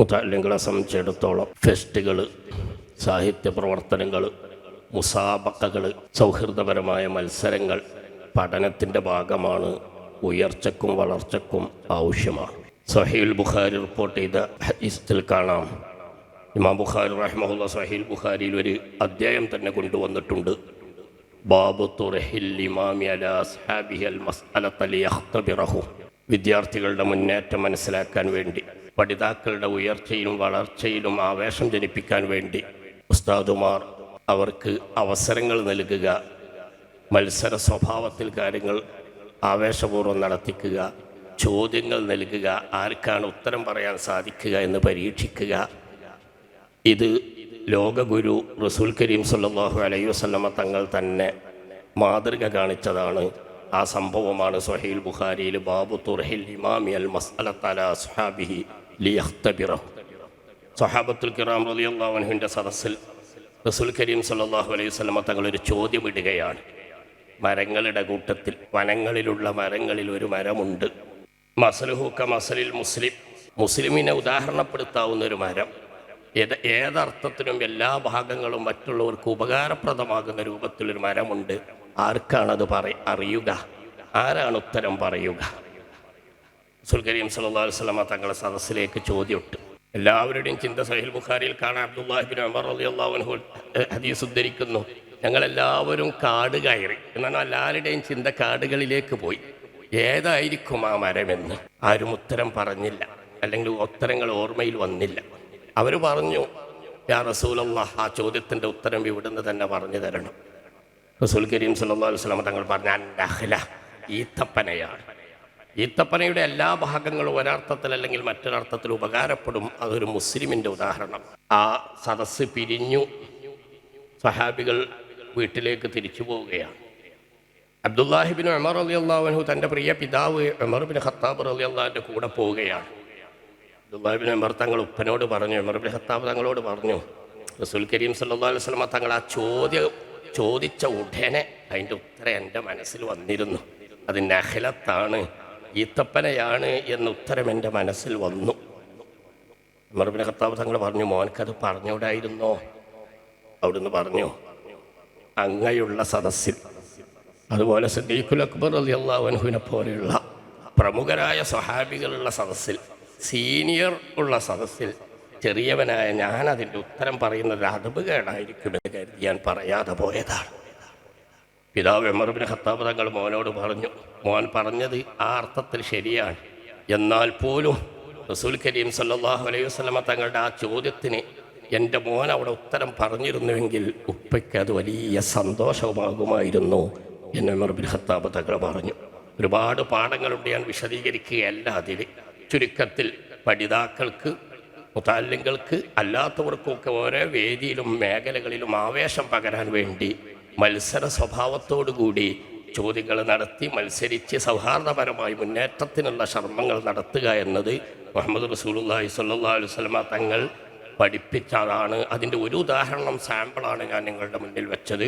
മുതഅല്ലിങ്ങളെ സംബന്ധിച്ചിടത്തോളം ഫെസ്റ്റുകൾ, സാഹിത്യ പ്രവർത്തനങ്ങൾ, മുസാബക്കകൾ, സൗഹൃദപരമായ മത്സരങ്ങൾ പഠനത്തിൻ്റെ ഭാഗമാണ്, ഉയർച്ചക്കും വളർച്ചക്കും ആവശ്യമാണ്. സ്വഹീഹുൽ ബുഖാരി റിപ്പോർട്ട് ചെയ്ത ഹദീസിൽ കാണാം, ഇമാം ബുഖാരി റഹിമഹുല്ലാ സ്വഹീഹുൽ ബുഖാരിയിൽ ഒരു അധ്യായം തന്നെ കൊണ്ടുവന്നിട്ടുണ്ട്. ബാബു തുർഹിൽ ഇമാമി അലാ അസ്ഹാബിഹി അൽ മസ്അലത ലിയഖ്തബിറഹു. വിദ്യാർത്ഥികളുടെ മുന്നേറ്റം മനസ്സിലാക്കാൻ വേണ്ടി, പഠിതാക്കളുടെ ഉയർച്ചയിലും വളർച്ചയിലും ആവേശം ജനിപ്പിക്കാൻ വേണ്ടി ഉസ്താദുമാർ അവർക്ക് അവസരങ്ങൾ നൽകുക, മത്സര സ്വഭാവത്തിൽ കാര്യങ്ങൾ ആവേശപൂർവ്വം നടത്തിക്കുക, ചോദ്യങ്ങൾ നൽകുക, ആർക്കാണ് ഉത്തരം പറയാൻ സാധിക്കുക എന്ന് പരീക്ഷിക്കുക. ഇത് ലോകഗുരു റസൂൽ കരീം സല്ലല്ലാഹു അലൈഹി വസല്ലമ തങ്ങൾ തന്നെ മാതൃക കാണിച്ചതാണ്. ആ സംഭവമാണ് സ്വഹീഹുൽ ബുഖാരിയിൽ ബാബു തുർഹിൽ ഇമാമി അൽ മസ്അലത അലാ അസ്ഹാബിഹി ലിയഖ്തബിറഹു. സ്വഹാബത്തുൽ കിറാം റളിയല്ലാഹു അൻഹുവിൻ്റെ സദസ്സിൽ റസൂൽ കരീം സല്ലല്ലാഹു അലൈഹി വസല്ലമ തങ്ങൾ ഒരു ചോദ്യം ഇടുകയാണ്. മരങ്ങളുടെ കൂട്ടത്തിൽ, വനങ്ങളിലുള്ള മരങ്ങളിൽ ഒരു മരമുണ്ട്. മസലുഹു കമസലിൽ മുസ്ലിം, മുസ്ലിമിനെ ഉദാഹരണപ്പെടുത്താവുന്ന ഒരു മരം. ഏതർത്ഥത്തിനും എല്ലാ ഭാഗങ്ങളും മറ്റുള്ളവർക്ക് ഉപകാരപ്രദമാകുന്ന രൂപത്തിലൊരു മരമുണ്ട്. ആർക്കാണത് അറിയുക? ആരാണ് ഉത്തരം പറയുക? റസൂൽ കരീം സല്ലല്ലാഹു അലൈഹി വസല്ലമ തങ്ങളുടെ സദസ്സിലേക്ക് ചോദ്യമിട്ട്. എല്ലാവരുടെയും ചിന്ത സഹീഹുൽ ബുഖാരിയിൽ കാണാം. അബ്ദുല്ലാഹി ഇബ്നു ഉമർ റളിയല്ലാഹു അൻഹു ഹദീസ് ഉദ്ധരിക്കുന്നു, ഞങ്ങളെല്ലാവരും കാട് കയറി. എന്നാൽ എല്ലാവരുടെയും ചിന്ത കാടുകളിലേക്ക് പോയി. ഏതായിരിക്കും ആ മരമെന്ന് ആരും ഉത്തരം പറഞ്ഞില്ല, അല്ലെങ്കിൽ ഉത്തരങ്ങൾ ഓർമ്മയിൽ വന്നില്ല. അവർ പറഞ്ഞു, യാ റസൂലല്ലാഹ്, ആ ചോദ്യത്തിൻ്റെ ഉത്തരം ഇവിടുന്ന് തന്നെ പറഞ്ഞു തരണം. റസൂൽ കരീം സല്ലല്ലാഹു അലൈഹി വസല്ലം തങ്ങൾ പറഞ്ഞ അന്നഹ്ല, ഈത്തപ്പനയാണ്. ഈത്തപ്പനയുടെ എല്ലാ ഭാഗങ്ങളും ഒരർത്ഥത്തിൽ അല്ലെങ്കിൽ മറ്റൊരർത്ഥത്തിൽ ഉപകാരപ്പെടും. അതൊരു മുസ്ലിമിൻ്റെ ഉദാഹരണം. ആ സദസ്സ് പിരിഞ്ഞു. സഹാബികൾ വീട്ടിലേക്ക് തിരിച്ചു പോവുകയാണ്. അബ്ദുല്ലാഹി ഇബ്നു ഉമർ റളിയല്ലാഹു അൻഹു തൻ്റെ പ്രിയ പിതാവ് ഉമർ ഇബ്നു ഖത്താബ് റളിയല്ലാഹുവിൻ്റെ കൂടെ പോവുകയാണ്. അബ്ദുല്ലാഹി ഇബ്നു ഉമർ തങ്ങൾ ഉപ്പനോട് പറഞ്ഞു, ഉമർ ഇബ്നു ഖത്താബ് തങ്ങളോട് പറഞ്ഞു, റസൂൽ കരീം സല്ലല്ലാഹു അലൈഹി വസല്ലം തങ്ങൾ ആ ചോദിച്ച ഉടനെ അതിൻ്റെ ഉത്തരം എൻ്റെ മനസ്സിൽ വന്നിരുന്നു. അത് നഖലത്താണ്, ഈത്തപ്പനയാണ് എന്ന ഉത്തരം എൻ്റെ മനസ്സിൽ വന്നു. ഉമർ ഇബ്നു ഖത്താബ് തങ്ങൾ പറഞ്ഞു, മോൻക്കത് പറഞ്ഞുകൂടായിരുന്നോ? അവിടുന്ന് പറഞ്ഞു, അങ്ങയുള്ള സദസ്സിൽ, അതുപോലെ സിദ്ദീഖുൽ അക്ബർ റളിയല്ലാഹു അൻഹുവിനെ പോലെയുള്ള പ്രമുഖരായ സ്വഹാബികളുള്ള സദസ്സിൽ, സീനിയർ ഉള്ള സദസ്സിൽ ചെറിയവനായ ഞാൻ അതിൻ്റെ ഉത്തരം പറയുന്നത് അദബ് കേടായിരിക്കുമെന്ന് കരുതി ഞാൻ പറയാതെ പോയതാണ്. പിതാവ് ഉമർ ഇബ്നു ഖത്താബ് തങ്ങൾ മോനോട് പറഞ്ഞു, മോൻ പറഞ്ഞത് ആ അർത്ഥത്തിൽ ശരിയാണ്. എന്നാൽ പോലും റസൂൽ കരീം സല്ലല്ലാഹു അലൈഹി വസല്ലമ തങ്ങളുടെ ആ ചോദ്യത്തിന് എൻ്റെ മോൻ അവിടെ ഉത്തരം പറഞ്ഞിരുന്നുവെങ്കിൽ ഉപ്പയ്ക്ക് അത് വലിയ സന്തോഷമാകുമായിരുന്നു എന്ന് ഉമർ ഇബ്നു ഖത്താബ് തങ്ങൾ പറഞ്ഞു. ഒരുപാട് പാഠങ്ങളുണ്ട്, ഞാൻ വിശദീകരിക്കുകയല്ല അതിൽ. ചുരുക്കത്തിൽ പഠിതാക്കൾക്ക്, മുതഅല്ലിങ്ങൾക്ക്, അല്ലാത്തവർക്കുമൊക്കെ ഓരോ വേദിയിലും മേഖലകളിലും ആവേശം പകരാൻ വേണ്ടി മത്സര സ്വഭാവത്തോടുകൂടി ചോദ്യങ്ങൾ നടത്തി മത്സരിച്ച് സൗഹാർദ്ദപരമായി മുന്നേറ്റത്തിനുള്ള ശ്രമങ്ങൾ നടത്തുക എന്നത് മുഹമ്മദ് റസൂലുള്ളാഹി സ്വല്ലല്ലാഹു അലൈഹി വസല്ലമ തങ്ങൾ പഠിപ്പിച്ചതാണ്. അതിൻ്റെ ഒരു ഉദാഹരണം, സാമ്പിളാണ് ഞാൻ നിങ്ങളുടെ മുന്നിൽ വെച്ചത്.